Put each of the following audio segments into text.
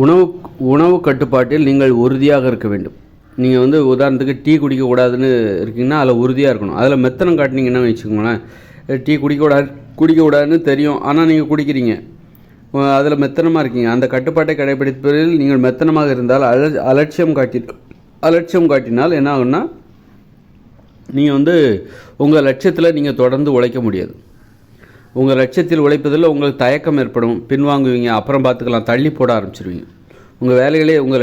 உணவு உணவு கட்டுப்பாட்டில் நீங்கள் உறுதியாக இருக்க வேண்டும். நீங்கள் உதாரணத்துக்கு டீ குடிக்கக்கூடாதுன்னு இருக்கீங்கன்னா அதில் உறுதியாக இருக்கணும். அதில் மெத்தனம் காட்டினீங்கன்னா வச்சுக்கோங்களேன், டீ குடிக்கக்கூடாதுன்னு தெரியும், ஆனால் நீங்கள் குடிக்கிறீங்க, அதில் மெத்தனமாக இருக்கீங்க. அந்த கட்டுப்பாட்டை கடைபிடிப்பதில் நீங்கள் மெத்தனமாக இருந்தால் அலட்சியம் காட்டினால் என்ன ஆகுன்னா, நீங்கள் உங்கள் லட்சியத்தில் நீங்கள் தொடர்ந்து உழைக்க முடியாது. உங்கள் லட்சியத்தில் உழைப்பதில் உங்களுக்கு தயக்கம் ஏற்படும், பின்வாங்குவீங்க, அப்புறம் பார்த்துக்கலாம், தள்ளி போட ஆரம்பிச்சிருவீங்க. உங்கள் வேலைகளே உங்கள்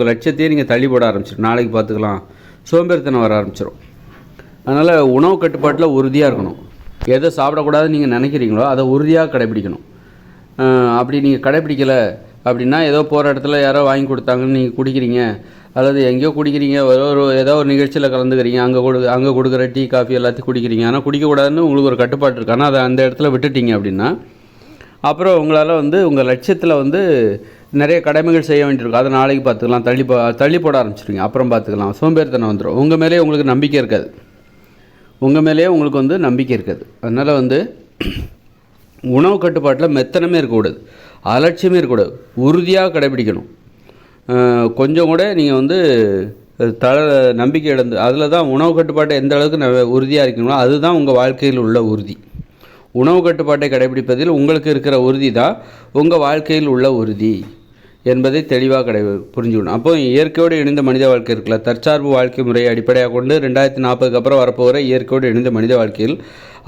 லட்சியத்தையே நீங்கள் தள்ளி போட ஆரம்பிச்சிடும், நாளைக்கு பார்த்துக்கலாம், சோம்பேறித்தனம் வர ஆரம்பிச்சிடும். அதனால் உணவு கட்டுப்பாட்டில் உறுதியாக இருக்கணும். எதை சாப்பிடக்கூடாதுன்னு நீங்கள் நினைக்கிறீங்களோ அதை உறுதியாக கடைபிடிக்கணும். அப்படி நீங்கள் கடைபிடிக்கலை அப்படின்னா, ஏதோ போகிற இடத்துல யாரோ வாங்கி கொடுத்தாங்கன்னு நீங்கள் குடிக்கிறீங்க, அல்லது எங்கேயோ குடிக்கிறீங்க, ஏதோ ஒரு நிகழ்ச்சியில் கலந்துக்கிறீங்க, அங்கே கொடுக்குற டீ காஃபி எல்லாத்தையும் குடிக்கிறீங்க, ஆனால் குடிக்கக்கூடாதுன்னு உங்களுக்கு ஒரு கட்டுப்பாடு இருக்கு, ஆனால் அதை அந்த இடத்துல விட்டுட்டீங்க அப்படின்னா, அப்புறம் உங்களால் உங்கள் லட்சியத்தில் நிறைய கடமைகள் செய்ய வேண்டியிருக்கும். அதை நாளைக்கு பார்த்துக்கலாம், தள்ளி போட ஆரம்பிச்சிருவீங்க, அப்புறம் பார்த்துக்கலாம், சோம்பேறித்தனம் வந்துடும். உங்கள் மேலேயே உங்களுக்கு நம்பிக்கை இருக்காது. அதனால் உணவு கட்டுப்பாட்டில் மெத்தனமே இருக்கக்கூடாது, அலட்சியமே இருக்கக்கூடாது, உறுதியாக கடைபிடிக்கணும். கொஞ்சம் கூட நீங்கள் நம்பிக்கை இழந்து, அதில் தான் உணவு கட்டுப்பாட்டை எந்த அளவுக்கு உறுதியாக இருக்கீங்களோ அதுதான் உங்கள் வாழ்க்கையில் உள்ள உறுதி. உணவு கட்டுப்பாட்டை கடைபிடிப்பதில் உங்களுக்கு இருக்கிற உறுதி தான் உங்கள் வாழ்க்கையில் உள்ள உறுதி என்பதை தெளிவாக புரிஞ்சுக்கணும். அப்போ இயற்கையோடு இணைந்த மனித வாழ்க்கை இருக்குல்ல, தற்சார்பு வாழ்க்கை முறையை அடிப்படையாக கொண்டு 2040 அப்புறம் வரப்போகிற இயற்கையோடு இணைந்த மனித வாழ்க்கையில்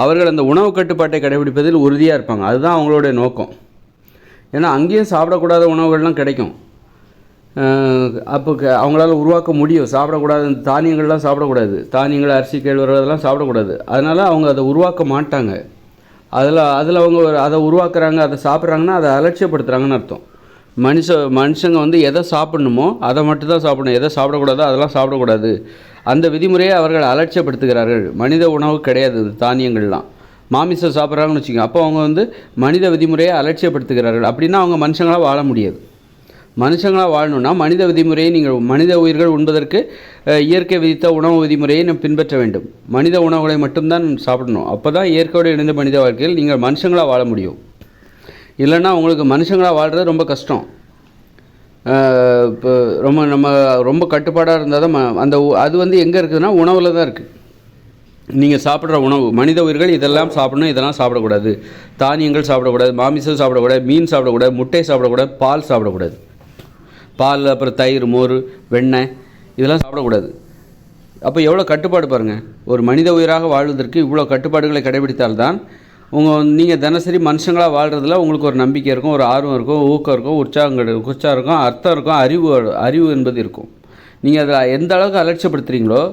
அவர்கள் அந்த உணவு கட்டுப்பாட்டை கடைபிடிப்பதில் உறுதியாக இருப்பாங்க. அதுதான் அவங்களுடைய நோக்கம். ஏன்னா அங்கேயும் சாப்பிடக்கூடாத உணவுகள்லாம் கிடைக்கும். அப்போ அவங்களால உருவாக்க முடியும். சாப்பிடக்கூடாது, தானியங்கள்லாம் சாப்பிடக்கூடாது, தானியங்கள், அரிசி, கேழ்வரகு அதெல்லாம் சாப்பிடக்கூடாது. அதனால் அவங்க அதை உருவாக்க மாட்டாங்க. அதில் அவங்க அதை உருவாக்குறாங்க, அதை சாப்பிட்றாங்கன்னா அதை அலட்சியப்படுத்துகிறாங்கன்னு அர்த்தம். மனுஷங்க எதை சாப்பிடணுமோ அதை மட்டும் தான் சாப்பிடணும், எதை சாப்பிடக்கூடாதோ அதெல்லாம் சாப்பிடக்கூடாது. அந்த விதிமுறையை அவர்கள் அலட்சியப்படுத்துகிறார்கள். மனித உணவு கிடையாது தானியங்கள்லாம். மாமிசம் சாப்பிட்றாங்கன்னு வச்சுக்கோங்க, அப்போ அவங்க மனித விதிமுறையை அலட்சியப்படுத்துகிறார்கள். அப்படின்னா அவங்க மனுஷங்களாக வாழ முடியாது. மனுஷங்களாக வாழணுன்னா மனித விதிமுறையை மனித உயிர்கள் உண்பதற்கு இயற்கை விதித்த உணவு விதிமுறையை நம்ம பின்பற்ற வேண்டும். மனித உணவுகளை மட்டும்தான் சாப்பிடணும். அப்போ தான் இயற்கையோடு இணைந்த மனித வாழ்க்கையில் நீங்கள் மனுஷங்களாக வாழ முடியும். இல்லைன்னா உங்களுக்கு மனுஷங்களாக வாழ்கிறது ரொம்ப கஷ்டம். இப்போ ரொம்ப கட்டுப்பாடாக இருந்தால் தான் அது எங்கே இருக்குதுன்னா உணவில் தான் இருக்குது. நீங்கள் சாப்பிட்ற உணவு, மனித உயிர்கள் இதெல்லாம் சாப்பிடணும், இதெல்லாம் சாப்பிடக்கூடாது, தானியங்கள் சாப்பிடக்கூடாது, மாமிசம் சாப்பிடக்கூடாது, மீன் சாப்பிடக்கூடாது, முட்டை சாப்பிடக்கூடாது, பால் சாப்பிடக்கூடாது. பால், அப்புறம் தயிர், மோர், வெண்ணெய் இதெல்லாம் சாப்பிடக்கூடாது. அப்போ எவ்வளோ கட்டுப்பாடு பாருங்கள். ஒரு மனித உயிராக வாழ்வதற்கு இவ்வளோ கட்டுப்பாடுகளை கடைபிடித்தால்தான் நீங்கள் தினசரி மனுஷங்களாக வாழ்கிறதுல உங்களுக்கு ஒரு நம்பிக்கை இருக்கும், ஒரு ஆர்வம் இருக்கும், ஊக்கம் இருக்கும், உற்சாகம் இருக்கும், அர்த்தம் இருக்கும், அறிவு என்பது இருக்கும். நீங்கள் அதை எந்த அளவுக்கு அலட்சியப்படுத்துகிறீங்களோ,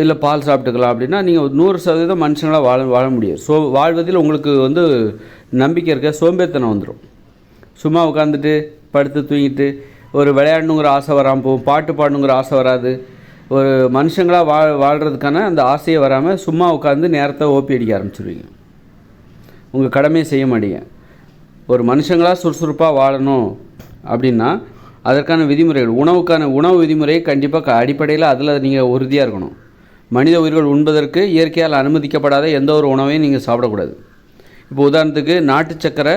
இல்லை பால் சாப்பிட்டுக்கலாம் அப்படின்னா நீங்கள் 100% மனுஷங்களாக வாழ முடியும். வாழ்வதில் உங்களுக்கு நம்பிக்கை இருக்க, சோம்பேறித்தனம் வந்துடும். சும்மா உட்காந்துட்டு படுத்து தூங்கிட்டு ஒரு விளையாடணுங்கிற ஆசை வராமல் போகும், பாட்டு பாடணுங்கிற ஆசை வராது. ஒரு மனுஷங்களாக வாழ்கிறதுக்கான அந்த ஆசையை வராமல் சும்மா உட்காந்து நேரத்தை ஓப்பி அடிக்க ஆரம்பிச்சிடுவீங்க. உங்கள் கடமையை செய்ய மாட்டீங்க. ஒரு மனுஷங்களாக சுறுசுறுப்பாக வாழணும் அப்படின்னா அதற்கான விதிமுறைகள், உணவு விதிமுறையை கண்டிப்பாக அடிப்படையில் அதில் நீங்கள் உறுதியாக இருக்கணும். மனித உயிர்கள் உண்பதற்கு இயற்கையால் அனுமதிக்கப்படாத எந்த ஒரு உணவையும் நீங்கள் சாப்பிடக்கூடாது. இப்போ உதாரணத்துக்கு நாட்டு சக்கரை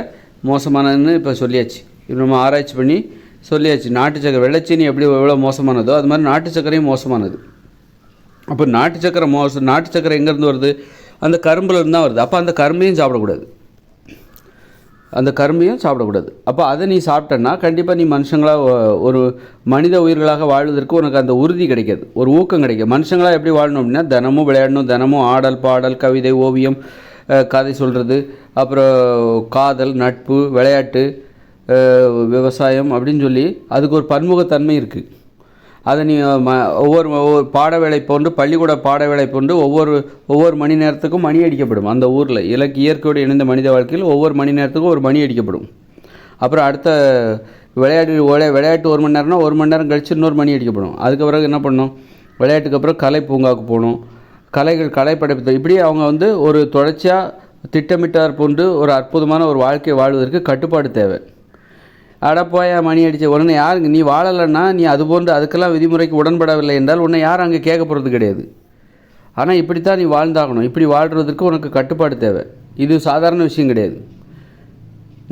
மோசமானதுன்னு இப்போ சொல்லியாச்சு, இப்போ நம்ம ஆராய்ச்சி பண்ணி சொல்லியாச்சு. நாட்டு சக்கரை, வெள்ளைச்சீனி எவ்வளோ மோசமானதோ அது மாதிரி நாட்டு சக்கரையும் மோசமானது. அப்போ நாட்டு சக்கரை எங்கேருந்து வருது? அந்த கரும்புலேருந்து தான் வருது. அப்போ அந்த கரும்பையும் சாப்பிடக்கூடாது. அப்போ அதை நீ சாப்பிட்டன்னா கண்டிப்பாக நீ மனுஷங்களாக, ஒரு மனித உயிர்களாக வாழ்வதற்கு உனக்கு அந்த உறுதி கிடைக்காது, ஒரு ஊக்கம் கிடைக்கும். மனுஷங்களாக எப்படி வாழணும் அப்படின்னா தினமும் விளையாடணும், தினமும் ஆடல், பாடல், கவிதை, ஓவியம், கதை சொல்கிறது, அப்புறம் காதல், நட்பு, விளையாட்டு, விவசாயம் அப்படின்னு சொல்லி அதுக்கு ஒரு பன்முகத்தன்மை இருக்குது. அதை நீ ஒவ்வொரு பாடவேளை போன்று, பள்ளிக்கூட பாடவேளை போன்று ஒவ்வொரு மணி நேரத்துக்கும் மணி அடிக்கப்படும். அந்த ஊரில் இயற்கையோடு இணைந்த மனித வாழ்க்கையில் ஒவ்வொரு மணி நேரத்துக்கும் ஒரு மணி அடிக்கப்படும். அப்புறம் அடுத்த விளையாட்டு 1 மணி நேரம்னா 1 மணி நேரம் கழித்து இன்னொரு மணி அடிக்கப்படும். அதுக்கு பிறகு என்ன பண்ணணும்? விளையாட்டுக்கு அப்புறம் கலை பூங்காவுக்கு போகணும், கலை படைப்பு. இப்படி அவங்க ஒரு தொடர்ச்சியாக திட்டமிட்டார் போன்று ஒரு அற்புதமான ஒரு வாழ்க்கையை வாழ்வதற்கு கட்டுப்பாடு தேவை. அடப்போயா மணி அடித்த உடனே யாருங்க நீ வாழலைன்னா, நீ அதுக்கெல்லாம் விதிமுறைக்கு உடன்படவில்லை என்றால் உன்னை யாரும் அங்கே கேட்க போகிறது கிடையாது. ஆனால் இப்படித்தான் நீ வாழ்ந்தாகணும். இப்படி வாழ்கிறதுக்கு உனக்கு கட்டுப்பாடு தேவை. இது சாதாரண விஷயம் கிடையாது.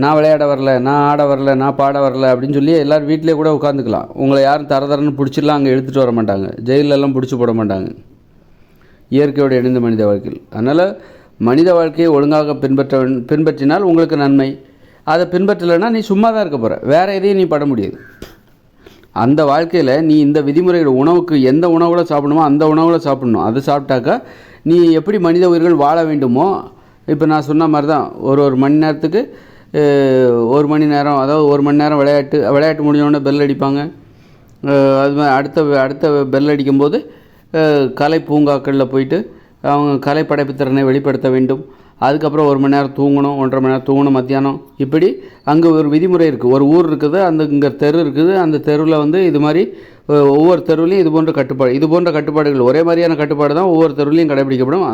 நான் விளையாட வரல, நான் ஆட வரல, நான் பாட வரல அப்படின்னு சொல்லி எல்லோரும் வீட்டிலே கூட உட்காந்துக்கலாம். உங்களை யாரும் தரன்னு பிடிச்சிடலாம் அங்கே எடுத்துகிட்டு வர மாட்டாங்க, ஜெயிலெல்லாம் பிடிச்சி போட மாட்டாங்க இயற்கையோடு இணைந்த மனித வாழ்க்கையில். அதனால் மனித வாழ்க்கையை ஒழுங்காக பின்பற்றினால் உங்களுக்கு நன்மை. அதை பின்பற்றலைன்னா நீ சும்மா தான் இருக்க போகிற, வேறு எதையும் நீ பட முடியாது. அந்த வாழ்க்கையில் நீ இந்த விதிமுறைகள், உணவுக்கு எந்த உணவுகளை சாப்பிடணுமோ அந்த உணவுகளை சாப்பிடணும். அதை சாப்பிட்டாக்கா நீ எப்படி மனித உயிர்கள் வாழ வேண்டுமோ, இப்போ நான் சொன்ன மாதிரி தான் ஒரு மணி நேரத்துக்கு 1 மணி நேரம், அதாவது 1 மணி நேரம் விளையாட்டு முடிஞ்சோடனே பெல் அடிப்பாங்க. அது மாதிரி அடுத்த பெல் அடிக்கும்போது கலை பூங்காக்களில் போயிட்டு அவங்க கலை படைப்பு திறனை வெளிப்படுத்த வேண்டும். அதுக்கப்புறம் 1 மணி நேரம் தூங்கணும், 1.5 மணி நேரம் தூங்கணும் மத்தியானம். இப்படி அங்கே ஒரு விதிமுறை இருக்குது, ஒரு ஊர் இருக்குது, இங்கே தெரு இருக்குது. அந்த தெருவில் வந்து இது மாதிரி ஒவ்வொரு தெருவிலையும் இது போன்ற கட்டுப்பாடுகள், ஒரே மாதிரியான கட்டுப்பாடு தான் ஒவ்வொரு தெருவிலையும் கடைபிடிக்கப்படும்.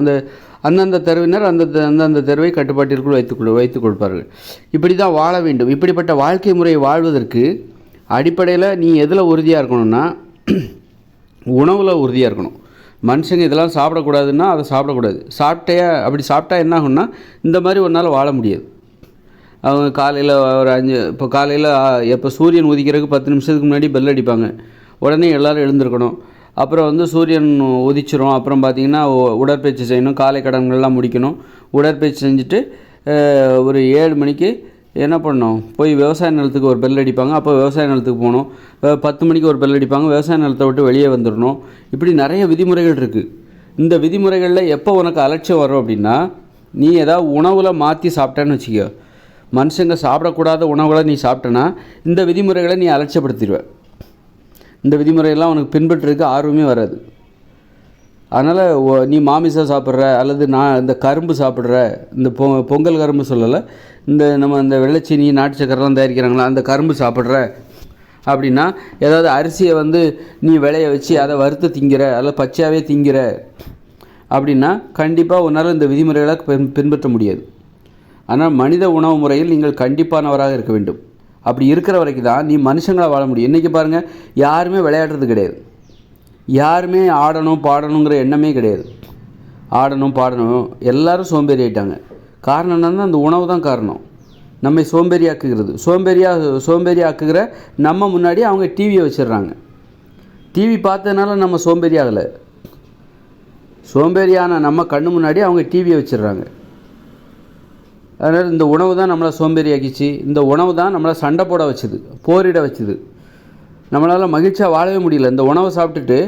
அந்தந்த தெருவினர் அந்தந்த தெருவை கட்டுப்பாட்டிற்குள் வைத்துக் கொடுப்பார்கள். இப்படி தான் வாழ வேண்டும். இப்படிப்பட்ட வாழ்க்கை முறையை வாழ்வதற்கு அடிப்படையில் நீ எதில் உறுதியாக இருக்கணும்னா உணவில் உறுதியாக இருக்கணும். மனுஷங்க இதெல்லாம் சாப்பிடக்கூடாதுன்னா அதை சாப்பிடக்கூடாது. அப்படி சாப்பிட்டா என்ன ஆகும்னா இந்த மாதிரி ஒரு நாள் வாழ முடியாது. அவங்க காலையில் இப்போ காலையில் எப்போ சூரியன் உதிக்கிறதுக்கு 10 நிமிஷத்துக்கு முன்னாடி பெல் அடிப்பாங்க, உடனே எல்லோரும் எழுந்திருக்கணும். அப்புறம் வந்து சூரியன் உதிச்சிரும். அப்புறம் பார்த்திங்கன்னா உடற்பயிற்சி செய்யணும், காலை கடன்கள்லாம் முடிக்கணும். உடற்பயிற்சி செஞ்சுட்டு ஒரு 7 மணிக்கு என்ன பண்ணணும், போய் விவசாய நிலத்துக்கு ஒரு பெல் அடிப்பாங்க, அப்போ விவசாய நிலத்துக்கு போகணும். 10 மணிக்கு ஒரு பெல் அடிப்பாங்க, விவசாய நிலத்தை விட்டு வெளியே வந்துடணும். இப்படி நிறைய விதிமுறைகள் இருக்குது. இந்த விதிமுறைகளில் எப்போ உனக்கு அலட்சியம் வரும் அப்படின்னா, நீ ஏதாவது உணவில் மாற்றி சாப்பிட்டேன்னு வச்சுக்கோ, மனுஷங்க சாப்பிடக்கூடாத உணவுகளை நீ சாப்பிட்டேன்னா இந்த விதிமுறைகளை நீ அலட்சியப்படுத்திடுவ. இந்த விதிமுறையெல்லாம் உனக்கு பின்பற்றுறதுக்கு ஆர்வமே வராது. அதனால் நீ மாமிசம் சாப்பிட்ற, அல்லது இந்த கரும்பு சாப்பிட்ற, இந்த பொங்கல் கரும்பு சொல்லலை, நம்ம இந்த வெள்ளைச்சீனி நாட்டு சக்கரெலாம் தயாரிக்கிறாங்களா, அந்த கரும்பு சாப்பிட்ற அப்படின்னா, ஏதாவது அரிசியை வந்து நீ விளைய வச்சு அதை வறுத்து திங்கிற, அல்லது பச்சையாகவே திங்கிற அப்படின்னா கண்டிப்பாக உன்னால் இந்த விதிமுறைகளை பின்பற்ற முடியாது. ஆனால் மனித உணவு முறையில் நீங்கள் கண்டிப்பானவராக இருக்க வேண்டும். அப்படி இருக்கிற வரைக்கும் தான் நீ மனுஷங்களாக வாழ முடியும். இன்றைக்கி பாருங்கள், யாருமே விளையாடுறது கிடையாது, யாருமே ஆடணும் பாடணுங்கிற எண்ணமே கிடையாது. ஆடணும் பாடணும் எல்லோரும் சோம்பேறி ஆகிட்டாங்க. காரணம் என்னன்னா அந்த உணவு தான் காரணம். நம்மை சோம்பேறி ஆக்குகிற நம்ம முன்னாடி அவங்க டிவியை வச்சிடுறாங்க. டிவி பார்த்ததுனால நம்ம சோம்பேறி ஆகலை, சோம்பேறியான நம்ம கண்ணு முன்னாடி அவங்க டிவியை வச்சிடுறாங்க. அதனால் இந்த உணவு தான் நம்மளை சோம்பேறி ஆக்கிச்சு. இந்த உணவு தான் நம்மளை சண்டை போட வச்சுது, போரிட வச்சுது. நம்மளால் மகிழ்ச்சியாக வாழவே முடியல. இந்த உணவை சாப்பிட்டுட்டு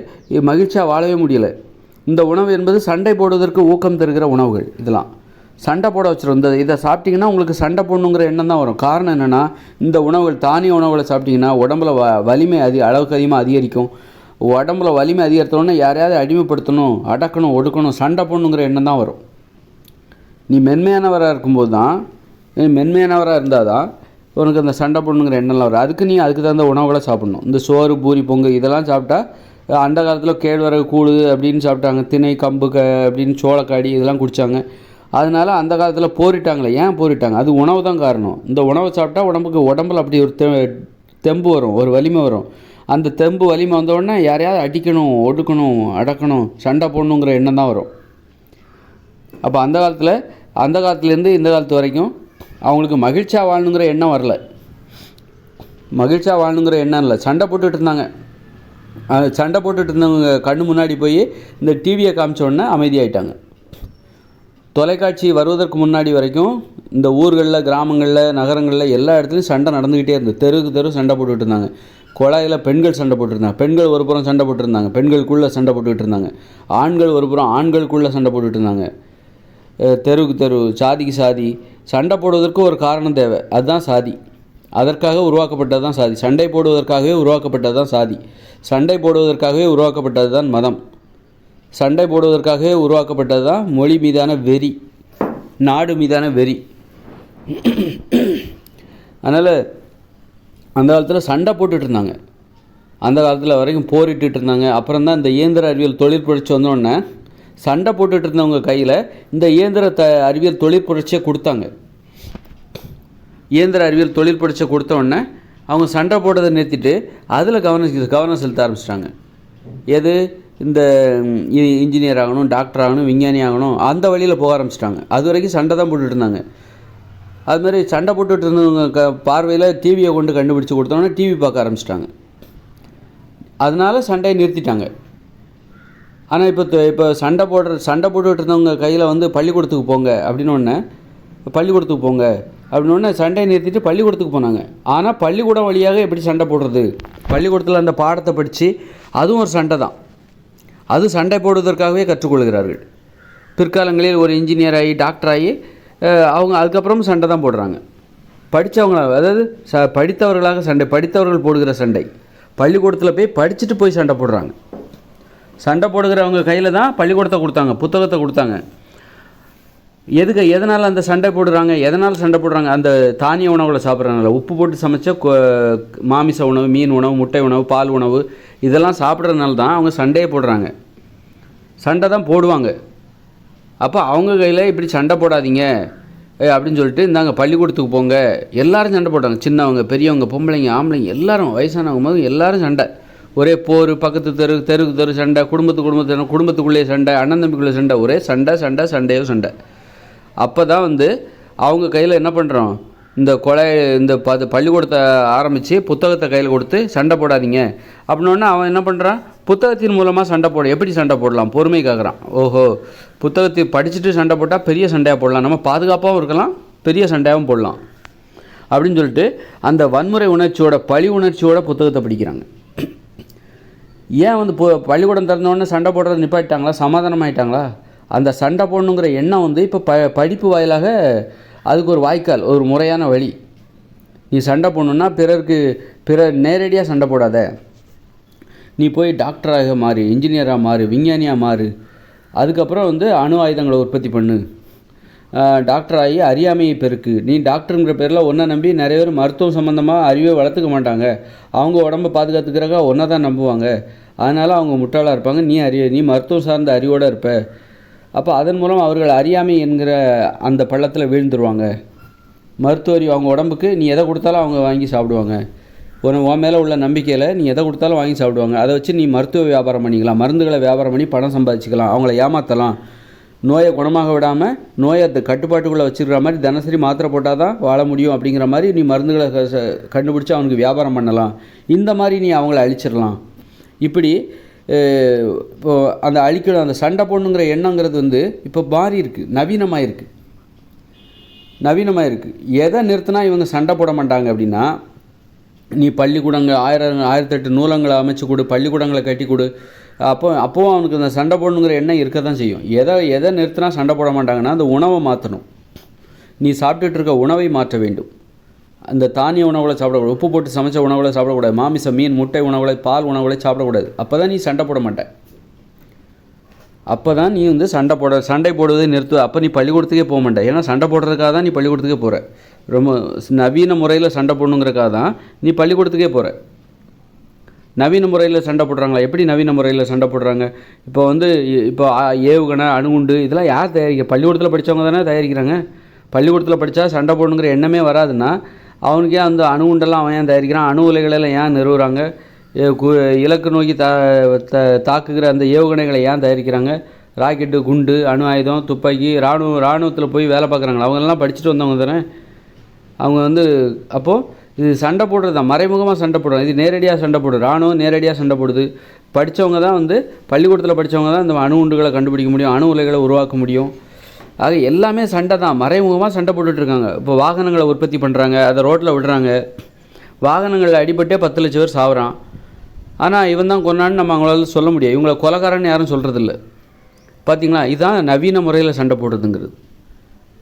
மகிழ்ச்சியாக வாழவே முடியலை. இந்த உணவு என்பது சண்டை போடுவதற்கு ஊக்கம் தருகிற உணவுகள். இதெல்லாம் சண்டை போட வச்சிடும். இதை சாப்பிட்டிங்கன்னா உங்களுக்கு சண்டை போடணுங்கிற எண்ணம் தான் வரும். காரணம் என்னென்னா, இந்த உணவுகள், தானிய உணவுகளை சாப்பிட்டிங்கன்னா உடம்புல வலிமை அளவுக்கு அதிகமாக அதிகரிக்கும். உடம்புல வலிமை அதிகரித்தோடனே யாரையாவது அடிமைப்படுத்தணும், அடக்கணும், ஒடுக்கணும், சண்டை போடணுங்கிற எண்ணம் தான் வரும். நீ மென்மையானவராக இருக்கும்போது தான், மென்மையானவராக இருந்தால் தான் உனக்கு அந்த சண்டை போடணுங்கிற எண்ணம்லாம் வரும். அதுக்கு தகுந்த உணவுகளை சாப்பிடணும். இந்த சோறு, பூரி, பொங்கல் இதெல்லாம் சாப்பிட்டா, அந்த காலத்தில் கேழ்வரகு கூழ் அப்படின்னு சாப்பிட்டாங்க, திணை, கம்பு அப்படின்னு சோளக்காடி இதெல்லாம் குடித்தாங்க. அதனால் அந்த காலத்தில் போரிட்டாங்களே. ஏன் போரிட்டாங்க? அது உணவு தான் காரணம். இந்த உணவை சாப்பிட்டா உடம்புல அப்படி ஒரு தெம்பு வரும், ஒரு வலிமை வரும். அந்த தெம்பு வலிமை வந்தோடனே யாரையாவது அடிக்கணும், ஒடுக்கணும், அடக்கணும், சண்டை போடணுங்கிற எண்ணம் தான் வரும். அப்போ அந்த காலத்துலேருந்து இந்த காலத்து வரைக்கும் அவங்களுக்கு மகிழ்ச்சியாக வாழணுங்கிற எண்ணம் வரல. மகிழ்ச்சியாக வாழணுங்கிற எண்ணம் இல்லை, சண்டை போட்டுக்கிட்டு இருந்தாங்க. சண்டை போட்டுட்டு இருந்தவங்க கண்ணு முன்னாடி போய் இந்த டிவியை காமிச்சோடனே அமைதியாயிட்டாங்க. தொலைக்காட்சி வருவதற்கு முன்னாடி வரைக்கும் இந்த ஊர்களில், கிராமங்களில், நகரங்களில் எல்லா இடத்துலையும் சண்டை நடந்துக்கிட்டே இருந்தது. தெருவுக்கு தெரு சண்டை போட்டுக்கிட்டு இருந்தாங்க. குழாயில் பெண்கள் சண்டை போட்டுருந்தாங்க, பெண்கள் ஒரு புறம் சண்டை போட்டுருந்தாங்க, பெண்களுக்குள்ளே சண்டை போட்டுக்கிட்டு இருந்தாங்க. ஆண்கள் ஒரு புறம் ஆண்களுக்குள்ளே சண்டை போட்டுக்கிட்டு இருந்தாங்க. தெருவுக்கு தெரு, சாதிக்கு சாதி. சண்டை போடுவதற்கு ஒரு காரணம் தேவை, அதுதான் சாதி. அதற்காக உருவாக்கப்பட்டது தான் சாதி. சண்டை போடுவதற்காகவே உருவாக்கப்பட்டது தான் சாதி. சண்டை போடுவதற்காகவே உருவாக்கப்பட்டது தான் மதம். சண்டை போடுவதற்காகவே உருவாக்கப்பட்டது தான் மொழி மீதான வெறி, நாடு மீதான வெறி. அதனால் அந்த காலத்தில் சண்டை போட்டுட்டு இருந்தாங்க. அந்த காலத்தில் வரைக்கும் போரிட்டு இருந்தாங்க. அப்புறம் தான் இந்த இயந்திர அறிவியல் தொழிற்புரட்சி வந்தோடனே சண்டை போட்டுட்டு இருந்தவங்க கையில் இந்த இயந்திர அறிவியல் தொழிற்புரட்சியை கொடுத்தாங்க. இயந்திர அறிவியல் தொழிற்புரட்சியை கொடுத்த உடனே அவங்க சண்டை போடுறதை நிறுத்திட்டு அதில் கவனம் செலுத்த ஆரம்பிச்சிட்டாங்க. எது? இந்த இன்ஜினியர் ஆகணும், டாக்டர் ஆகணும், விஞ்ஞானி ஆகணும், அந்த வழியில் போக ஆரம்பிச்சிட்டாங்க. அது வரைக்கும் சண்டை தான் போட்டுட்டு இருந்தாங்க. அதுமாதிரி சண்டை போட்டுட்டு இருந்தவங்க பார்வையில் டிவியை கொண்டு கண்டுபிடிச்சி கொடுத்தோன்னே டிவி பார்க்க ஆரம்பிச்சிட்டாங்க. அதனால சண்டையை நிறுத்திட்டாங்க. ஆனால் இப்போ சண்டை போட்டுட்டு இருந்தவங்க கையில் வந்து பள்ளிக்கூடத்துக்கு போங்க அப்படின்னோடனே பள்ளிக்கூடத்துக்கு போங்க அப்படின்னோடனே சண்டையை நிறுத்திட்டு பள்ளிக்கூடத்துக்கு போனாங்க. ஆனால் பள்ளிக்கூடம் வழியாக எப்படி சண்டை போடுறது, பள்ளிக்கூடத்தில் அந்த பாடத்தை படித்து அதுவும் ஒரு சண்டை தான். அது சண்டை போடுவதற்காகவே கற்றுக்கொள்கிறார்கள். பிற்காலங்களில் ஒரு இன்ஜினியர் ஆகி டாக்டர் ஆகி அவங்க அதுக்கப்புறம் சண்டை தான் போடுறாங்க. படித்தவங்களாக, அதாவது படித்தவர்களாக சண்டை, படித்தவர்கள் போடுகிற சண்டை. பள்ளிக்கூடத்தில் போய் படிச்சுட்டு போய் சண்டை போடுறாங்க. சண்டை போடுகிறவங்க கையில் தான் பள்ளிக்கூடத்தை கொடுத்தாங்க, புத்தகத்தை கொடுத்தாங்க. எதனால் அந்த சண்டை போடுறாங்க, எதனால் சண்டை போடுறாங்க? அந்த தானிய உணவுகளை சாப்பிட்றதுனால. உப்பு போட்டு சமைச்ச மாமிச உணவு, மீன் உணவு, முட்டை உணவு, பால் உணவு இதெல்லாம் சாப்பிட்றதுனால தான் அவங்க சண்டையே போடுறாங்க. சண்டை தான் போடுவாங்க. அப்போ அவங்க கையில் இப்படி சண்டை போடாதீங்க அப்படின்னு சொல்லிட்டு இந்தாங்க பள்ளிக்கூடத்துக்கு போங்க. எல்லோரும் சண்டை போட்டாங்க. சின்னவங்க, பெரியவங்க, பொம்பளைங்க, ஆம்பளைங்க எல்லாரும், வயசானவங்க போது எல்லோரும் சண்டை. ஒரே போர், பக்கத்து தெருக்கு தெரு சண்டை, குடும்பத்துக்குள்ளே சண்டை, அண்ணன் தம்பிக்குள்ளே சண்டை, ஒரே சண்டையோ சண்டை. அப்போ தான் வந்து அவங்க கையில் என்ன பண்ணுறோம், இந்த பள்ளிக்கூடத்தை ஆரம்பித்து புத்தகத்தை கையில் கொடுத்து சண்டை போடாதீங்க அப்படின்னோடனே அவன் என்ன பண்ணுறான், புத்தகத்தின் மூலமாக சண்டை எப்படி சண்டை போடலாம் பொறுமை கேட்குறான். ஓஹோ, புத்தகத்தை படிச்சுட்டு சண்டை போட்டால் பெரிய சண்டையாக போடலாம், நம்ம பாதுகாப்பாகவும் இருக்கலாம், பெரிய சண்டையாகவும் போடலாம் அப்படின்னு சொல்லிட்டு அந்த வன்முறை உணர்ச்சியோட, பழி உணர்ச்சியோட புத்தகத்தை படிக்கிறாங்க. ஏன் வந்து பள்ளிக்கூடம் திறந்தோடனே சண்டை போடுறது நிப்பாட்டிட்டாங்களா, சமாதானம் ஆகிட்டாங்களா? அந்த சண்டை போடணுங்கிற எண்ணம் வந்து இப்போ படிப்பு வாயிலாக அதுக்கு ஒரு வாய்க்கால், ஒரு முறையான வழி. நீ சண்டை போடணுன்னா பிறர் நேரடியாக சண்டை போடாத, நீ போய் டாக்டராக மாறு, இன்ஜினியராக மாறு, விஞ்ஞானியாக மாறு, அதுக்கப்புறம் வந்து அணு ஆயுதங்களை உற்பத்தி பண்ணு, டாக்டர் ஆகி அறியாமையை பெருக்கு. நீ டாக்டருங்கிற பேரில் ஒன்றை நம்பி நிறைய பேர் மருத்துவம் சம்மந்தமாக அறிவை வளர்த்துக்க மாட்டாங்க. அவங்க உடம்பை பாதுகாத்துக்கிறக்கா ஒன்றை தான் நம்புவாங்க. அதனால் அவங்க முட்டாளாக இருப்பாங்க. நீ மருத்துவம் சார்ந்த அறிவோடு இருப்ப. அப்போ அதன் மூலம் அவர்கள் அறியாமை என்கிற அந்த பள்ளத்தில் வீழ்ந்துருவாங்க. மருத்துவ அறிவு அவங்க உடம்புக்கு நீ எதை கொடுத்தாலும் அவங்க வாங்கி சாப்பிடுவாங்க. உன் மேலே உள்ள நம்பிக்கையில் நீ எதை கொடுத்தாலும் வாங்கி சாப்பிடுவாங்க. அதை வச்சு நீ மருத்துவ வியாபாரம் பண்ணிக்கலாம், மருந்துகளை வியாபாரம் பண்ணி பணம் சம்பாதிச்சிக்கலாம், அவங்கள ஏமாற்றலாம். நோயை குணமாக விடாமல் நோயை கட்டுப்பாட்டுக்குள்ளே வச்சுக்கிற மாதிரி தினசரி மாத்திரை போட்டால் தான் வாழ முடியும் அப்படிங்கிற மாதிரி நீ மருந்துகளை கண்டுபிடிச்சி அவனுக்கு வியாபாரம் பண்ணலாம். இந்த மாதிரி நீ அவங்கள அழிச்சிடலாம். இப்படி இப்போது அந்த அழிக்கணும், அந்த சண்டை போடணுங்கிற எண்ணங்கிறது வந்து இப்போ மாறி இருக்குது, நவீனமாக இருக்குது. எதை நிறுத்தினா இவங்க சண்டை போட மாட்டாங்க அப்படின்னா, நீ பள்ளிக்கூடங்கள் 1008 நூலங்களை அமைச்சு கொடு, பள்ளிக்கூடங்களை கட்டி கொடு, அப்போவும் அவனுக்கு அந்த சண்டை போடணுங்கிற எண்ணம் இருக்க தான் செய்யும். எதை நிறுத்தினா சண்டை போட மாட்டாங்கன்னா, அந்த உணவை மாற்றணும். நீ சாப்பிட்டுட்டு இருக்க உணவை மாற்ற வேண்டும். அந்த தானிய உணவுகளை சாப்பிடக்கூடாது, உப்பு போட்டு சமைச்ச உணவுகளை சாப்பிடக்கூடாது, மாமிசம், மீன், முட்டை உணவுகளை, பால் உணவுகளை சாப்பிடக்கூடாது. அப்போ தான் நீ சண்டை போட மாட்டேன். அப்போ தான் நீ வந்து சண்டை போடுவதை நிறுத்து. அப்போ நீ பள்ளிக்கூடத்துக்கே போக மாட்டேன். ஏன்னா சண்டை போடுறதுக்காக தான் நீ பள்ளிக்கூடத்துக்கே போகிற. ரொம்ப நவீன முறையில் சண்டை போடணுங்கிறக்காக தான் நீ பள்ளிக்கூடத்துக்கே போகிற. நவீன முறையில் சண்டை போடுறாங்களா? எப்படி நவீன முறையில் சண்டை போடுறாங்க? இப்போ ஏவுகணை, அணுகுண்டு இதெல்லாம் யார் தயாரிக்க? பள்ளிக்கூடத்தில் படித்தவங்க தானே தயாரிக்கிறாங்க. பள்ளிக்கூடத்தில் படித்தா சண்டை போடணுங்கிற எண்ணமே வராதுன்னா அவனுக்கே அந்த அணுகுண்டெல்லாம் அவன் ஏன் தயாரிக்கிறான்? அணு உலைகளெல்லாம் ஏன் நிறுவுறாங்க? இலக்கு நோக்கி தாக்குகிற அந்த ஏவுகணைகளை ஏன் தயாரிக்கிறாங்க? ராக்கெட்டு, குண்டு, அணு ஆயுதம், துப்பாக்கி, இராணுவத்தில் போய் வேலை பார்க்குறாங்களா? அவங்கெல்லாம் படிச்சுட்டு வந்தவங்க தானே. அவங்க அப்போது இது சண்டை போடுறது தான், மறைமுகமாக சண்டை போடுறாங்க. இது நேரடியாக சண்டை போடுது. இராணுவம் நேரடியாக சண்டை போடுது. படித்தவங்க தான் பள்ளிக்கூடத்தில் படித்தவங்க தான் இந்த அணு குண்டுகளை கண்டுபிடிக்க முடியும், அணு உலைகளை உருவாக்க முடியும். ஆக எல்லாமே சண்டை தான், மறைமுகமாக சண்டை போட்டுட்ருக்காங்க. இப்போ வாகனங்களை உற்பத்தி பண்ணுறாங்க, அதை ரோட்டில் விடுறாங்க. வாகனங்களில் அடிபட்டே 10 லட்சம் பேர் சாகுறான். ஆனால் இவன் தான் கொண்டான்னு நம்ம அவங்களால சொல்ல முடியாது. இவங்களை கொலைகாரன்னு யாரும் சொல்கிறதில்ல. பார்த்திங்களா? இதுதான் நவீன முறையில் சண்டை போடுறதுங்கிறது.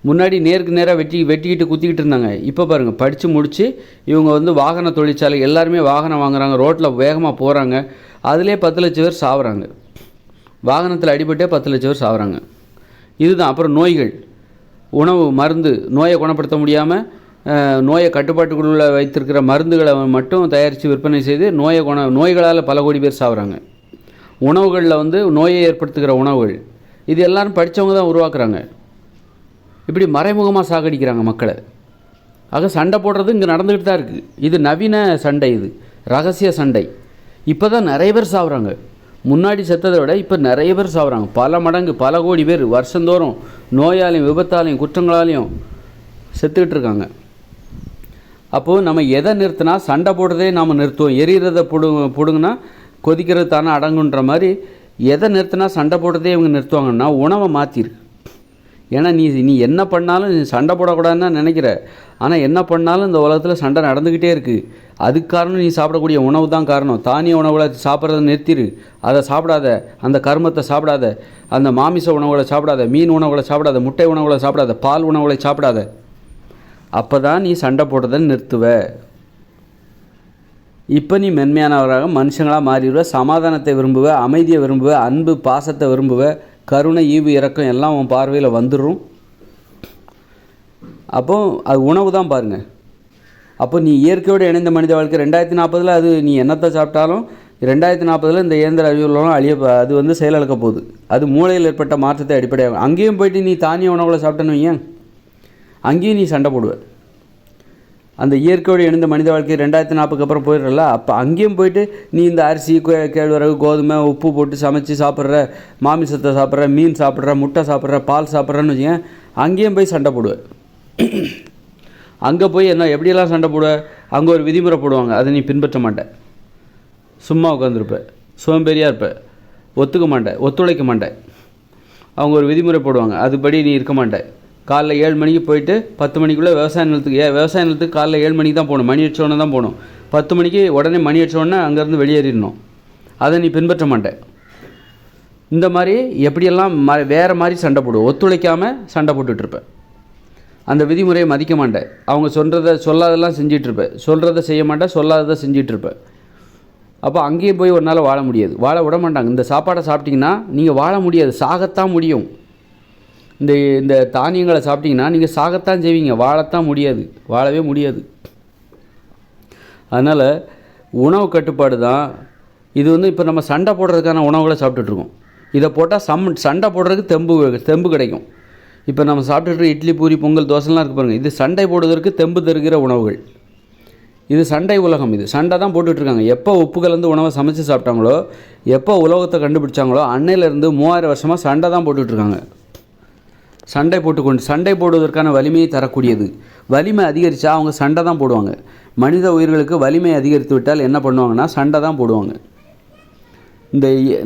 முன்னாடி நேருக்கு நேராக வெட்டிக்கிட்டு குத்திக்கிட்டு இருந்தாங்க. இப்போ பாருங்கள், படித்து முடித்து இவங்க வாகன தொழிற்சாலை எல்லாருமே வாகனம் வாங்குறாங்க, ரோட்டில் வேகமாக போகிறாங்க. அதிலே 10 லட்சம் பேர் சாகுறாங்க. வாகனத்தில் அடிபட்டே 10 லட்சம் பேர் சாகுறாங்க. இதுதான். அப்புறம் நோய்கள், உணவு, மருந்து, நோயை குணப்படுத்த முடியாமல் நோயை கட்டுப்பாட்டுக்குள்ளே வைத்திருக்கிற மருந்துகளை மட்டும் தயாரித்து விற்பனை செய்து நோய்களால் பல கோடி பேர் சாகுறாங்க. உணவுகளில் நோயை ஏற்படுத்துகிற உணவுகள் இது எல்லோரும் படித்தவங்க தான் உருவாக்குறாங்க. இப்படி மறைமுகமாக சாகடிக்கிறாங்க மக்களை. ஆக சண்டை போடுறது இங்கே நடந்துக்கிட்டு தான் இருக்குது. இது நவீன சண்டை, இது ரகசிய சண்டை. இப்போ தான் நிறைய பேர் சாகுறாங்க. முன்னாடி செத்ததை விட இப்போ நிறைய பேர் சாகுறாங்க. பல மடங்கு, பல கோடி பேர் வருஷந்தோறும் நோயாலையும், விபத்தாலையும், குற்றங்களாலையும் செத்துக்கிட்டு இருக்காங்க. அப்போது நம்ம எதை நிறுத்தினா சண்டை போடுறதே நாம் நிறுத்துவோம். எரிகிறத பிடுங்கினா கொதிக்கிறது தானே அடங்குன்ற மாதிரி எதை நிறுத்தினா சண்டை போடுறதே இவங்க நிறுத்துவாங்கன்னா உணவை மாற்றிரு. ஏன்னா நீ என்ன பண்ணாலும் நீ சண்டை போடக்கூடாதுன்னு தான் நினைக்கிற. ஆனால் என்ன பண்ணாலும் இந்த உலகத்தில் சண்டை நடந்துக்கிட்டே இருக்குது. அதுக்கு காரணம் நீ சாப்பிடக்கூடிய உணவு தான் காரணம். தானிய உணவுகளை சாப்பிட்றத நிறுத்திடு. அதை சாப்பிடாத, அந்த கருமத்தை சாப்பிடாத, அந்த மாமிச உணவுகளை சாப்பிடாத, மீன் உணவுகளை சாப்பிடாத, முட்டை உணவுகளை சாப்பிடாத, பால் உணவுகளை சாப்பிடாத. அப்போ தான் நீ சண்டை போடுறதை நிறுத்துவ. இப்போ நீ மென்மையானவராக மனுஷங்களாக மாறிடுவ. சமாதானத்தை விரும்புவ, அமைதியை விரும்புவ, அன்பு பாசத்தை விரும்புவ, கருணை ஈவு இறக்கம் எல்லாம் உன் பார்வையில் வந்துடும். அப்போது அது உணவு தான் பாருங்கள். அப்போ நீ இயற்கையோடு இணைந்த மனித வாழ்க்கை 2040 அது நீ என்னத்தை சாப்பிட்டாலும் 2040 இந்த இயந்திர அறிவுலாம் அது செயலிழக்க போகுது. அது மூளையில் ஏற்பட்ட மாற்றத்தை அடிப்படையாகும். அங்கேயும் போயிட்டு நீ தானிய உணவுகளை சாப்பிட்டேன்னு வையேன், அங்கேயும் நீ சண்டை போடுவ. அந்த இயற்கையோடு இணைந்த மனித வாழ்க்கை 2040 அப்புறம் போயிடுறல, அப்போ அங்கேயும் போயிட்டு நீ இந்த அரிசி, கேழ்வரகு, கோதுமை, உப்பு போட்டு சமைச்சு சாப்பிட்ற, மாமிசத்தை சாப்பிட்ற, மீன் சாப்பிட்ற, முட்டை சாப்பிட்ற, பால் சாப்பிட்றன்னு வச்சுக்கேன், அங்கேயும் போய் சண்டை போடுவேன். அங்கே போய் என்ன எப்படியெல்லாம் சண்டை போடுவேன், அங்கே ஒரு விதிமுறை போடுவாங்க, அதை நீ பின்பற்ற மாட்டேன். சும்மா உட்காந்துருப்பேன், சோம்பேறியாக இருப்பேன், ஒத்துக்க மாட்டேன், ஒத்துழைக்க மாட்டேன். அவங்க ஒரு விதிமுறை போடுவாங்க, அதுபடி நீ இருக்க மாட்டேன். காலைல 7 மணிக்கு போயிட்டு 10 மணிக்குள்ளே விவசாய நிலத்துக்கு காலைல 7 மணிக்கு தான் போகணும், மணி அடிச்சோடனே தான் போகணும். 10 மணிக்கு உடனே மணி அடிச்சோடனே அங்கேருந்து வெளியேறிடணும். அதை நீ பின்பற்ற மாட்டேன். இந்த மாதிரி எப்படியெல்லாம் வேறு மாதிரி சண்டை போடுவோம், ஒத்துழைக்காமல் சண்டை போட்டுட்ருப்பேன். அந்த விதிமுறையை மதிக்க மாட்டேன். அவங்க சொல்லாதெல்லாம் செஞ்சிட்ருப்பேன், சொல்கிறத செய்ய மாட்டேன், சொல்லாததை செஞ்சிட்ருப்பேன். அப்போ அங்கேயும் போய் ஒரு நாள் வாழ முடியாது, வாழ விட மாட்டாங்க. இந்த சாப்பாடை சாப்பிட்டிங்கன்னா நீங்கள் வாழ முடியாது, சாகத்தான் முடியும். இந்த தானியங்களை சாப்பிட்டிங்கன்னா நீங்கள் சாகத்தான் செய்வீங்க, வாழத்தான் முடியாது, வாழவே முடியாது. அதனால் உணவு கட்டுப்பாடு தான் இது. இப்போ நம்ம சண்டை போடுறதுக்கான உணவுகளை சாப்பிட்டுட்ருக்கோம். இதை போட்டால் சண்டை போடுறதுக்கு தெம்பு கிடைக்கும். இப்போ நம்ம சாப்பிட்டுட்டு இட்லி, பூரி, பொங்கல், தோசைலாம் இருக்குது பாருங்கள், இது சண்டை போடுவதற்கு தெம்பு தருகிற உணவுகள். இது சண்டை உலகம், இது சண்டை தான் போட்டுட்ருக்காங்க. எப்போ உப்பு கலந்து உணவை சமைச்சு சாப்பிட்டாங்களோ, எப்போ உலகத்தை கண்டுபிடிச்சாங்களோ அன்னையிலேருந்து 3000 வருஷமாக சண்டை தான் போட்டுட்ருக்காங்க. சண்டை போடுவதற்கான வலிமையை தரக்கூடியது. வலிமை அதிகரித்தா அவங்க சண்டை தான் போடுவாங்க. மனித உயிர்களுக்கு வலிமை அதிகரித்து விட்டால் என்ன பண்ணுவாங்கன்னா சண்டை தான் போடுவாங்க.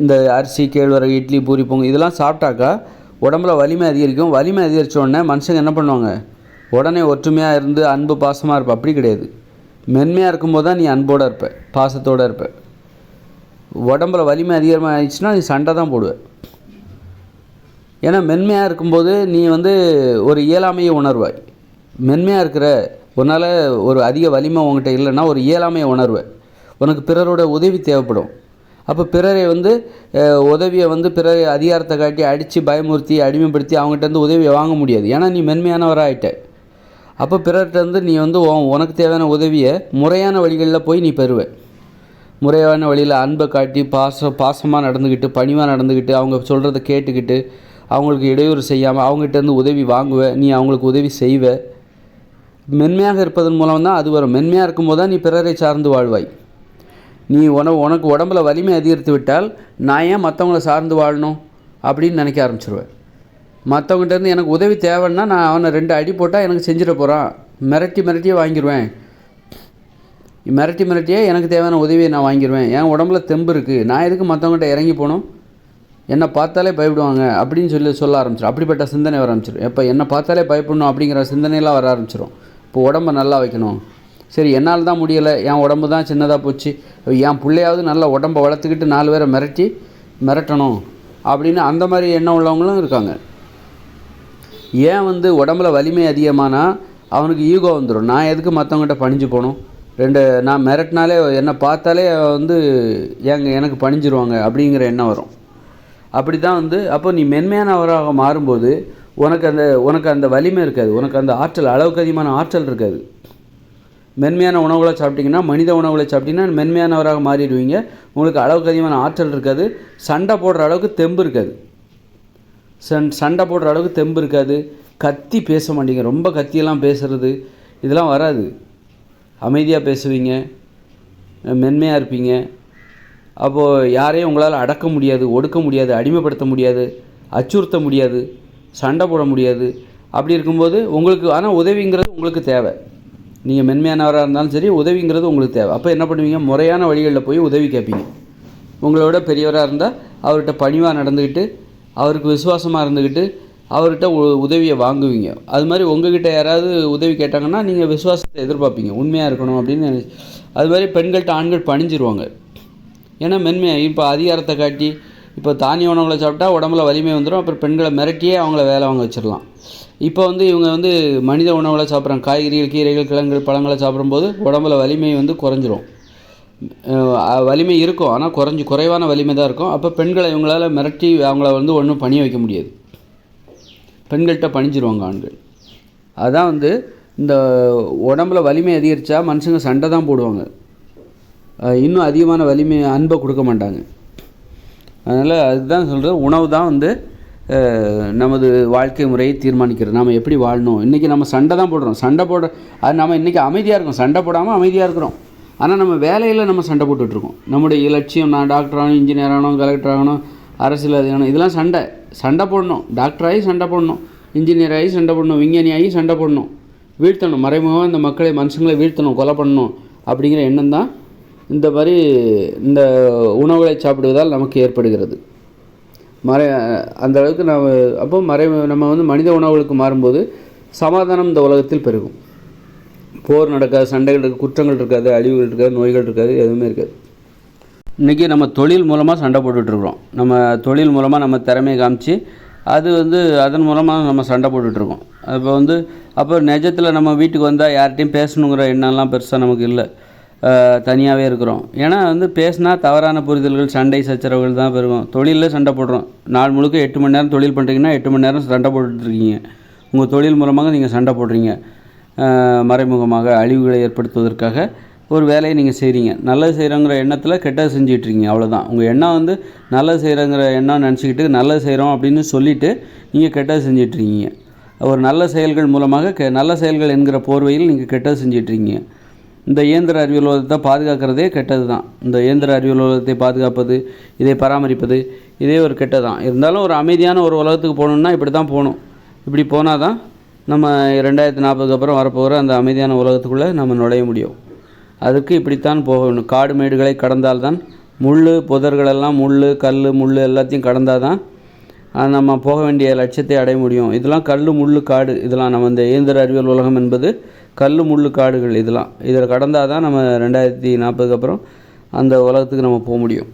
இந்த அரிசி, கேழ்வரகு, இட்லி, பூரி, பொங்கல் இதெல்லாம் சாப்பிட்டாக்கா உடம்புல வலிமை அதிகரிக்கும். வலிமை அதிகரித்த உடனே மனுஷங்க என்ன பண்ணுவாங்க, உடனே ஒற்றுமையாக இருந்து அன்பு பாசமாக இருப்ப. அப்படி கிடையாது. மென்மையாக இருக்கும்போது தான் நீ அன்போடு இருப்ப, பாசத்தோடு இருப்ப. உடம்புல வலிமை அதிகமாக ஆயிடுச்சுன்னா நீ சண்டை தான் போடுவேன். ஏன்னா மென்மையாக இருக்கும்போது நீ ஒரு இயலாமையை உணர்வாய். மென்மையாக இருக்கிற உன்னால் ஒரு அதிக வலிமை உங்கள்கிட்ட இல்லைன்னா ஒரு இயலாமையை உணர்வேன். உனக்கு பிறரோட உதவி தேவைப்படும். அப்போ பிறரை உதவியை பிறரை அதிகாரத்தை காட்டி அடித்து பயமுறுத்தி அடிமைப்படுத்தி அவங்ககிட்ட உதவியை வாங்க முடியாது. ஏன்னா நீ மென்மையானவராகிட்ட. அப்போ பிறர்கிட்ட நீ உனக்கு தேவையான உதவியை முறையான வழிகளில் போய் நீ பெறுவே. முறையான வழியில் அன்பை காட்டி பாசமாக நடந்துக்கிட்டு, பணிவாக நடந்துக்கிட்டு, அவங்க சொல்கிறத கேட்டுக்கிட்டு, அவங்களுக்கு இடையூறு செய்யாமல் அவங்ககிட்ட உதவி வாங்குவேன். நீ அவங்களுக்கு உதவி செய்வ. மென்மையாக இருப்பதன் மூலம் தான் அது வரும். மென்மையாக இருக்கும்போது தான் நீ பிறரை சார்ந்து வாழ்வாய். நீ உனக்கு உடம்புல வலிமை அதிகரித்து விட்டால் நான் ஏன் மற்றவங்கள சார்ந்து வாழணும் அப்படின்னு நினைக்க ஆரம்பிச்சிருவேன். மற்றவங்ககிட்டேருந்து எனக்கு உதவி தேவைன்னா நான் அவனை 2 அடி போட்டால் எனக்கு செஞ்சிட போகிறான். மிரட்டியே வாங்கிடுவேன். மிரட்டியே எனக்கு தேவையான உதவியை நான் வாங்கிடுவேன். என் உடம்புல தெம்பு இருக்குது, நான் எதுக்கு மற்றவங்ககிட்ட இறங்கி போகணும், என்னை பார்த்தாலே பயப்படுவாங்க அப்படின்னு சொல்ல ஆரம்பிச்சிடும். அப்படிப்பட்ட சிந்தனை வர ஆரம்பிச்சிடும். எப்போ என்னை பார்த்தாலே பயப்படணும் அப்படிங்கிற சிந்தனையெல்லாம் வர ஆரம்பிச்சிடும். இப்போ உடம்பை நல்லா வைக்கணும், சரி என்னால் தான் முடியலை, என் உடம்பு தான் சின்னதாக போச்சு, என் பிள்ளையாவது நல்லா உடம்பை வளர்த்துக்கிட்டு 4 பேரை மிரட்டணும் அப்படின்னு அந்த மாதிரி எண்ணம் உள்ளவங்களும் இருக்காங்க. ஏன் உடம்புல வலிமை அதிகமானால் அவனுக்கு ஈகோ வந்துடும். நான் எதுக்கு மற்றவங்ககிட்ட பணிஞ்சு போகணும், நான் மிரட்டினாலே என்னை பார்த்தாலே எனக்கு பணிஞ்சிருவாங்க அப்படிங்கிற எண்ணம் வரும். அப்படி தான் அப்போ நீ மென்மையானவராக மாறும்போது உனக்கு அந்த வலிமை இருக்காது, உனக்கு அந்த ஆற்றல், அளவுக்கு அதிகமான ஆற்றல் இருக்காது. மென்மையான உணவுகளை சாப்பிட்டிங்கன்னா, மனித உணவுகளை சாப்பிட்டிங்கன்னா மென்மையானவராக மாறிடுவீங்க. உங்களுக்கு அளவுக்கு அதிகமான ஆற்றல் இருக்காது. சண்டை போடுற அளவுக்கு தெம்பு இருக்காது. சண்டை போடுற அளவுக்கு தெம்பு இருக்காது. கத்தி பேச மாட்டீங்க, ரொம்ப கத்தியெல்லாம் பேசுகிறது இதெல்லாம் வராது. அமைதியாக பேசுவீங்க, மென்மையாக இருப்பீங்க. அப்போது யாரையும் உங்களால் அடக்க முடியாது, ஒடுக்க முடியாது, அடிமைப்படுத்த முடியாது, அச்சுறுத்த முடியாது, சண்டை போட முடியாது. அப்படி இருக்கும்போது உங்களுக்கு ஆனால் உதவிங்கிறது உங்களுக்கு தேவை. நீங்கள் மென்மையானவராக இருந்தாலும் சரி, உதவிங்கிறது உங்களுக்கு தேவை. அப்போ என்ன பண்ணுவீங்க, முறையான வழிகளில் போய் உதவி கேட்பீங்க. உங்களோட பெரியவராக இருந்தால் அவர்கிட்ட பணிவாக நடந்துக்கிட்டு, அவருக்கு விசுவாசமாக இருந்துக்கிட்டு, அவர்கிட்ட உதவியை வாங்குவீங்க. அது மாதிரி உங்ககிட்ட யாராவது உதவி கேட்டாங்கன்னா நீங்கள் விசுவாசத்தை எதிர்பார்ப்பீங்க, உண்மையாக இருக்கணும் அப்படின்னு அது மாதிரி பெண்கள்கிட்ட ஆண்கள் பணிஞ்சிருவாங்க. ஏன்னா மென்மையாக இப்போ அதிகாரத்தை காட்டி இப்போ தானிய உணவுகளை சாப்பிட்டா உடம்புல வலிமை வந்துடும். அப்புறம் பெண்களை மிரட்டியே அவங்கள வேலை வாங்க வச்சிடலாம். இப்போ இவங்க மனித உணவுகளை சாப்பிட்றாங்க, காய்கறிகள், கீரைகள், கிழங்குகள், பழங்களை சாப்பிடும்போது உடம்புல வலிமை குறைஞ்சிரும். வலிமை இருக்கும், ஆனால் குறைவான வலிமை தான் இருக்கும். அப்போ பெண்களை இவங்களால் மிரட்டி அவங்கள ஒன்றும் பணிய வைக்க முடியாது. பெண்கள்கிட்ட பணிஞ்சிருவாங்க ஆண்கள். அதான் இந்த உடம்புல வலிமை அதிகரித்தா மனுஷங்க சண்டை தான் போடுவாங்க, இன்னும் அதிகமான வலிமை அன்பை கொடுக்க மாட்டாங்க. அதனால் அதுதான் சொல்கிறது, உணவு தான் நமது வாழ்க்கை முறையை தீர்மானிக்கிறது. நாம் எப்படி வாழணும். இன்றைக்கி நம்ம சண்டை தான் போடுறோம். அது நம்ம இன்றைக்கி அமைதியாக இருக்கோம், சண்டை போடாமல் அமைதியாக இருக்கிறோம். ஆனால் நம்ம வேலையில் நம்ம சண்டை போட்டுட்ருக்கோம். நம்முடைய லட்சியம், நான் டாக்டர் ஆகணும், இன்ஜினியர் ஆகணும், கலெக்டர் ஆகணும், அரசியல் அதிகாரம், இதெல்லாம் சண்டை போடணும். டாக்டராகி சண்டை போடணும், இன்ஜினியர் ஆகி சண்டை போடணும், விஞ்ஞானி ஆகி சண்டை போடணும், வீழ்த்தணும், மறைமுகமாக இந்த மனுஷங்களை வீழ்த்தணும், கொலை பண்ணணும் அப்படிங்கிற எண்ணம் தான் இந்த மாதிரி இந்த உணவுகளை சாப்பிடுவதால் நமக்கு ஏற்படுகிறது. அந்த அளவுக்கு நம்ம மனித உணவுகளுக்கு மாறும்போது சமாதானம் இந்த உலகத்தில் பெருகும். போர் நடக்காது, சண்டைகள் இருக்காது, குற்றங்கள் இருக்காது, அழிவுகள் இருக்காது, நோய்கள் இருக்காது, எதுவுமே இருக்காது. இன்றைக்கி நம்ம தொழில் மூலமாக சண்டை போட்டுட்ருக்குறோம். நம்ம தொழில் மூலமாக நம்ம திறமையை காமிச்சு அதன் மூலமாக நம்ம சண்டை போட்டுட்ருக்கோம். அப்போ நிஜத்தில் நம்ம வீட்டுக்கு வந்தால் யார்கிட்டையும் பேசணுங்கிற எண்ணம்லாம் பெருசாக நமக்கு இல்லை, தனியாகவே இருக்கிறோம். ஏன்னா பேசினா தவறான புரிதல்கள், சண்டை சச்சரவுகள் தான் பெருகும். தொழிலில் சண்டை போடுறோம். நாள் முழுக்க 8 மணி நேரம் தொழில் பண்ணுறீங்கன்னா 8 மணி நேரம் சண்டை போட்டுட்ருக்கீங்க. உங்கள் தொழில் மூலமாக நீங்கள் சண்டை போடுறீங்க. மறைமுகமாக அழிவுகளை ஏற்படுத்துவதற்காக ஒரு வேலையை நீங்கள் செய்கிறீங்க. நல்லது செய்கிறோங்கிற எண்ணத்தில் கெட்டது செஞ்சிட்ருக்கீங்க, அவ்வளோதான். உங்கள் எண்ணம் நல்லது செய்கிறோங்கிற எண்ணம் நினச்சிக்கிட்டு நல்லது செய்கிறோம் அப்படின்னு சொல்லிவிட்டு நீங்கள் கெட்டது செஞ்சிட்ருக்கீங்க. ஒரு நல்ல செயல்கள் மூலமாக நல்ல செயல்கள் என்கிற போர்வையில் நீங்கள் கெட்டது செஞ்சிட்ருக்கீங்க. இந்த இயந்திர அறிவியல் உலகத்தை பாதுகாக்கிறதே கெட்டது தான். இந்த இயந்திர அறிவியல் உலகத்தை பாதுகாப்பது, இதை பராமரிப்பது, இதே ஒரு கெட்டது தான். இருந்தாலும் ஒரு அமைதியான ஒரு உலகத்துக்கு போகணுன்னா இப்படி தான் போகணும். இப்படி போனால் தான் நம்ம 2040 அப்புறம் வரப்போகிற அந்த அமைதியான உலகத்துக்குள்ளே நம்ம நுழைய முடியும். அதுக்கு இப்படித்தான் போகணும். காடு மேடுகளை கடந்தால்தான், புதர்களெல்லாம் கல் எல்லாத்தையும் கடந்தால் தான் நம்ம போக வேண்டிய லட்சியத்தை அடைய முடியும். இதெல்லாம் கல் காடு, இதெல்லாம் நம்ம இந்த இயந்திர அறிவியல் உலகம் என்பது கல் காடுகள். இதில் கடந்தால் தான் நம்ம 2040 அப்புறம் அந்த உலகத்துக்கு நம்ம போக முடியும்.